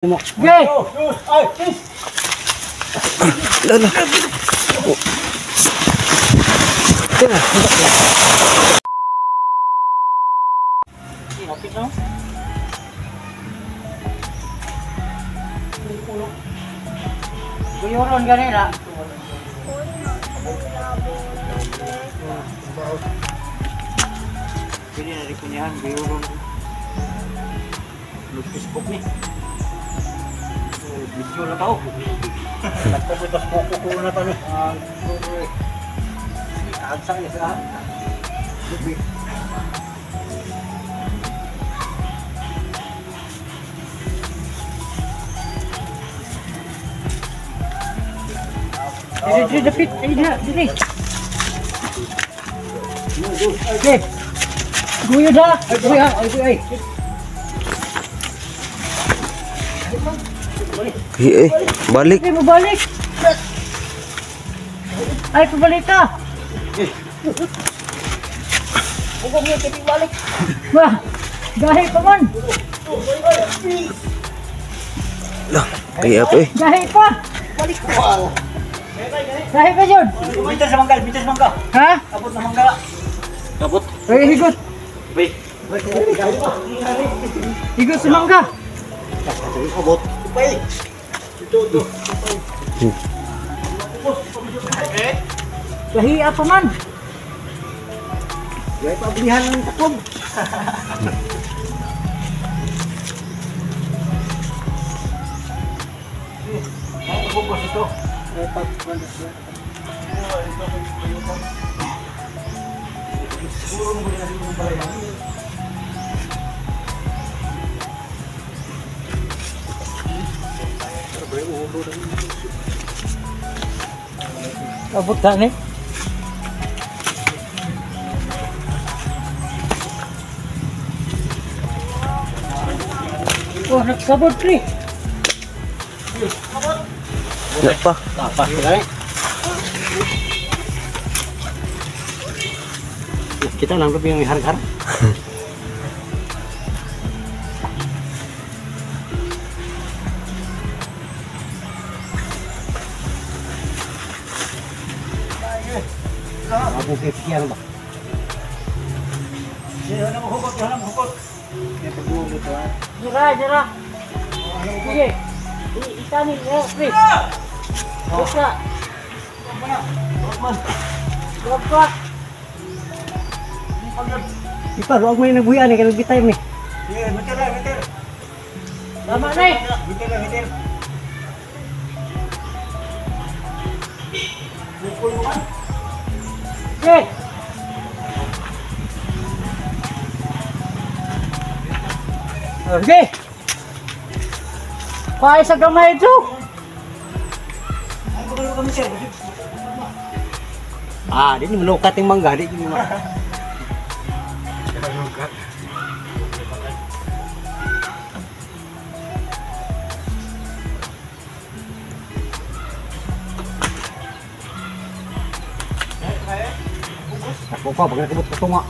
Gay! Lala. Guyuron ganila. Pwede na rin kunyahan, guyuron. Facebook ni. Video na tao. Nagpaputas ko na tao ni. Agsak niya sa lubi. Dili dapit, dili. Okay. Guyo dah. Ay. Balik. Ay, pabalik. Ay, pabalik ka. Huwag mo yung balik. Wah, gahi pa man. Lah, kaya apa Gahi pa. Balik pa. Gahi pa yun. Bitas sa mangga. Ha? Abot na mangga. Abot. Ay, higot. Bay. Higot sa mangga. Abot. Bay. Ito. Gahi apa man. Gaya pablihan ng takob. Ay, bukos ito. Siguro mo na rin yung pala yan. Abot ka ni. Oh, nagsabot ni. Apa? Tapas kita nih. Kita nangkep yang har-har. Aku kepikiran bang. Jangan menghukut. Yang kedua gitu kan. Jerah. Sige. Itanin mo, please. Buka. Buka. Ipa, huwag mo yung nagbuya nih, kalau kita ini. Iya, betul. Tama na eh. Betul. Sige. Sige. Pahay sa gamay ito. Ah, dia ni melukat yang mangga, dia ni. Aku kau pakai kebut ketunga.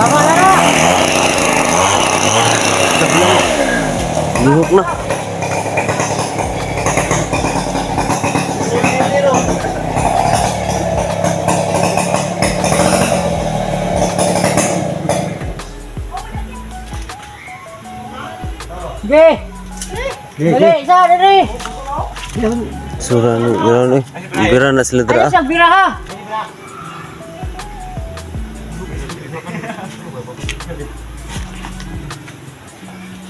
Tama na. Lihok na. Sige. Dali, isa, dali. Surah ni, gano'n Bira na sila Ay, dira. isang biraha.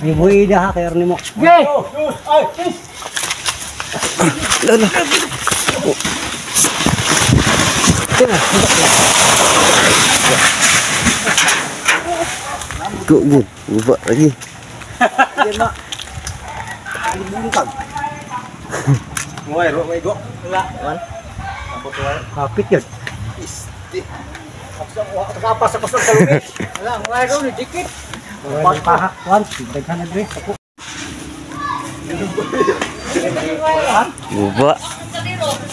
Ay, buhay dah kay Arni mo. Sige. Lala. Tengah, Kok gud, lupa lagi. Kapit yun. Kapas ako sa kalubis. Wala, mayroon ni dikit. Pahak, Juan. Daghan na dre. Ako. Lupa.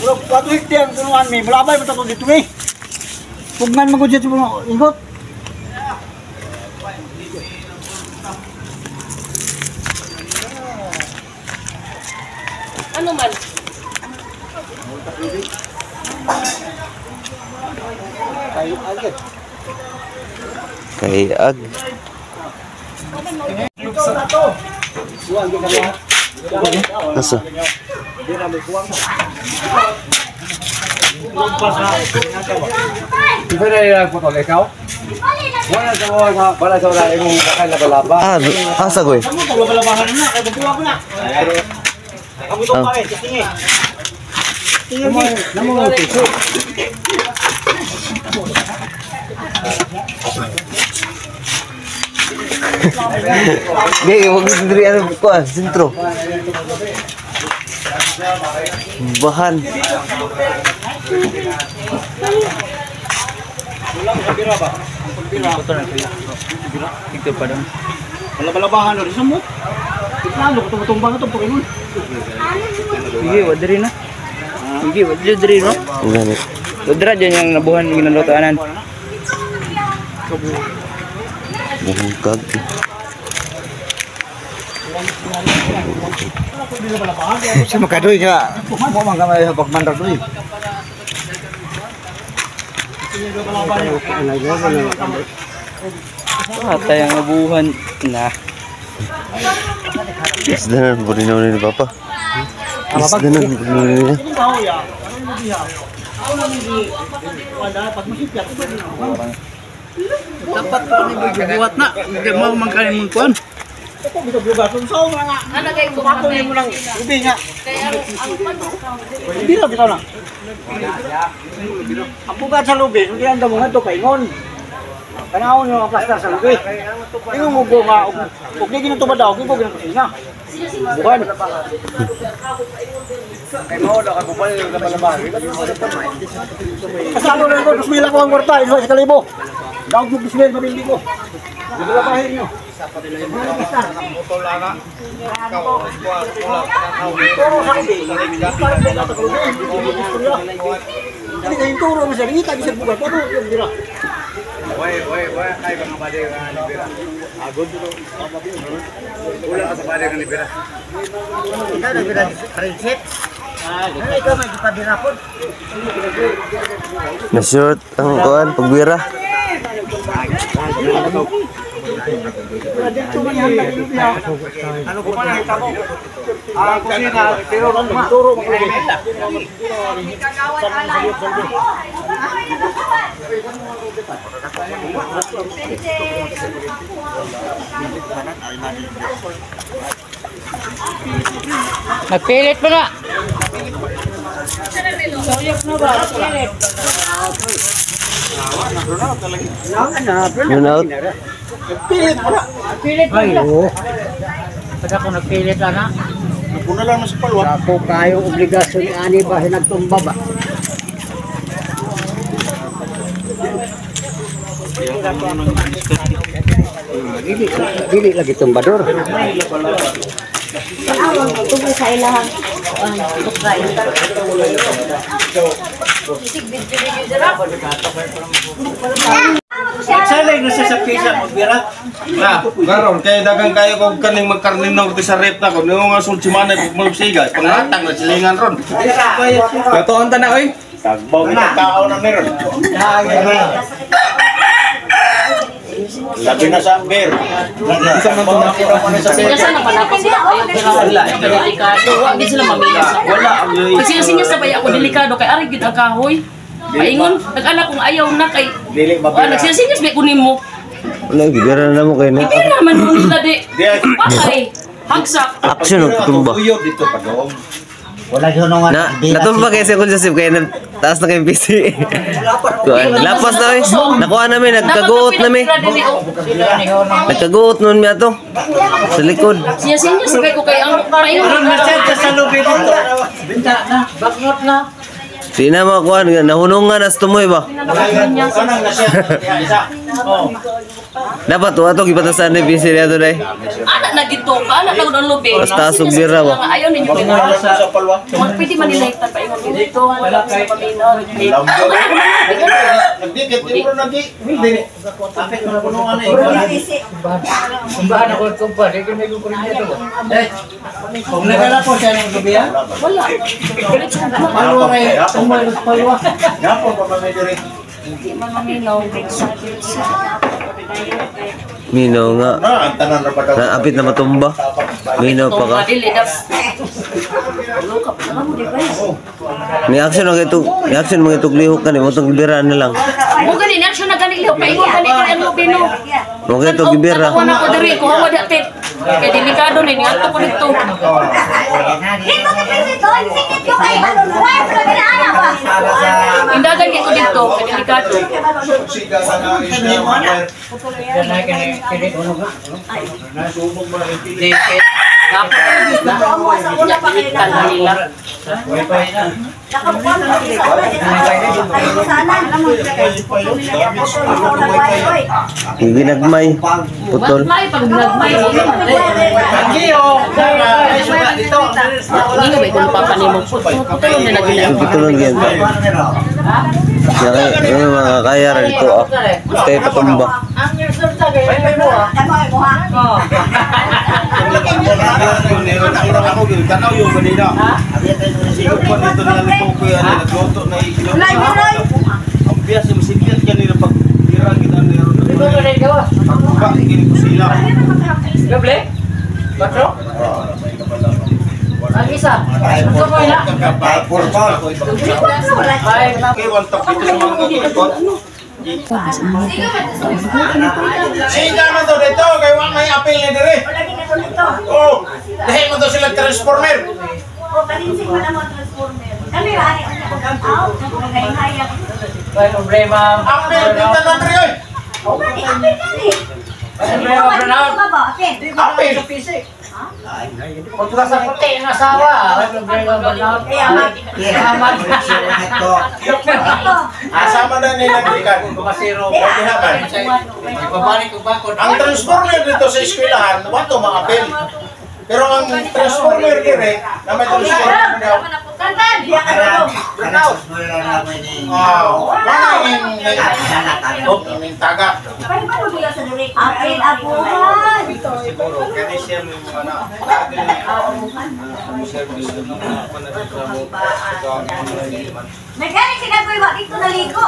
Waktu hikti ang tunuan mi, malabay mo ito dito mi. Pugnan mo ko dito mo ingot. Ano man? Kayag. Asa? Di ba na ilang putol ikaw? Wala sa mga wala sa wala yung kakal na balaba. Asa ko eh? Balabahan na, kay buwa ko na. Kamu to pa eh, tingi. Namo mo piso. Di, wag diri ano ko sentro. Bahan. Balabahan na rin sa mo. Lalo ko tumbang ito Panginoon. Sige, wadri na. Sige, wadri no. Ganit. Wadra dyan yung nabuhan ng ginalotaanan. Bungkag. Si makadoy ka. Mo man kamay sa pagmandar doy. Atay ang nabuhan na. Isdanan po rin ni Papa. Isdanan po rin niya. Dapat ko ni bubuhat na. Hindi mo mangkanin mo kuan. Ano kayo kumakoy mo lang? Ubi nga. Kaya Biro bitaw na. Ang bugat sa lubi, hindi ang damo nga to kay ngon. Kanahon yung plastar sa lubi. Ingon mo go nga ug di ginatubad daw, gibo ginatusinga. Bukan. Kay mo da ka kupal sa balaba. Kasalo rin ko, 2,000 ako ang kwarta, isa sa kalibo. Daog mo 2,000 sa bindi ko. Dito pa nyo. Turo sa lubi. Parang din nato lubi. Hindi kayong turo mo siya, hindi tayo sa bugat. Ano yung dira? Wai kay mga bade nga libera. Agod dito. Wala ka sa bade nga libera. Ikaw na bira prinsip. Ikaw may ipadira po. Na-short ang kuan pagbira. Ano ko pa nakita mo? Kusina, pero turo mo lubi. Nagpilit mo na. Yun out. Pilit mo na. Pilit mo na. Pagka ko nagpilit na na. Puna lang na sa palwa. Ako kayong obligasyon ni ani ba nagtumba ba? Dili lagi tumbador. Tunggu sa ilahang. Tukay. Sanay na siya sa pisa magbira. Na, garon kay dagang kayo kog kaning magkarnino ko sa rep na ko. Nung nga sultimana ko malupsiga, pangatang na silingan ron. Katoon ta na oy. Tagbaw na tao na meron. Labi na sa beer. Isa man to na sa beer. Kasi na panapas na kayo wala delikado. Hindi sila mamilas. Wala ang Kasi singas na ba ako delikado kay ari gid ang kahoy. Paingon, nag-ala kong ayaw na kay dili mabira. nagsisingas ba kunin mo. Wala gigara na mo kay na. Hindi naman mo nila di. Patay. Hagsak. Action og tumba. Uyod dito pa doon. Wala hunungan. Natumba kayo sa Joseph kaya taas na kayong PC. Lapas na eh. Nakuha namin, nagkaguot namin. Nagkaguot nun niya to. Sa likod. Siya sakay ko kay ang paingon. Sa lubid dito. Bintana. Baknot na. Di na makuha, nahunungan as tumoy ba? Dapat to gipatasan ni PC niya to dai. Anak na dito pa, anak na ang lubi. Basta sugbira ba? Ayaw ninyo pinag. Pwede man nila itan paingon dito. Wala sa paminaw. Nagdikit, di mo nagi. Apit mo na punuan eh. Kumbahan ako at kumpar. Ikaw may kukurin niya ito. Kung nagala po siya ng gabi ha? Wala. Diretso na. Palwa kayo. Tumal sa palwa. Gapo pa may dire. Hindi man maminaw. Minaw nga. Ang tanan ra pa daw. Naapit na matumba. Minaw pa ka. Dili na. Luka pa naman di ba? Ni action mga itong lihok ka ni mo itong gibiraan na lang. Mo gani action na gani liho paingon gani ang lubi no. Mo kayo itong gibira. Ako na ko diri ko hawa dapat. Kay delikado ni ato ko dito. Indagan ko dito, kay delikado. Siga sa na Dapat nila. Ginagmay. Putol. May pag nagmay. Hindi nga ba kung papanimog po. Putol na nagilap. Putulong yan. Yung mga kaya rin ito ah. Tayo patumba. Tanaw yung kanina. Siguro pa dito na nalito ko yan. Nagluto na ikilo. Ang bias yung simpias kanina pag hirang kita nero. Ba, gini ko sila. Gable? Batro? Ang isa. Gusto mo na? Okay, one top dito sa mga kapatid. Sige naman to dito, kay wang may apel na dire. Oh, dahil mo to sila transformer. May problema. Apel, dito na dire oy. Problema Brown. Apel. Kung ka sa puti ang asawa, may problema Brown. Asama na nila gikan. Kumasiro. Paghihaban. Ipabalik ko bakod. Ang transformer dito sa eskwelahan, wato mga apel. Pero ang transformer dire, na may transformer daw. Wow, wala yung taga. Apil abuhan. Siguro, kaya siya may mga na. Service na mga Nagkani sinabi ba dito naligo?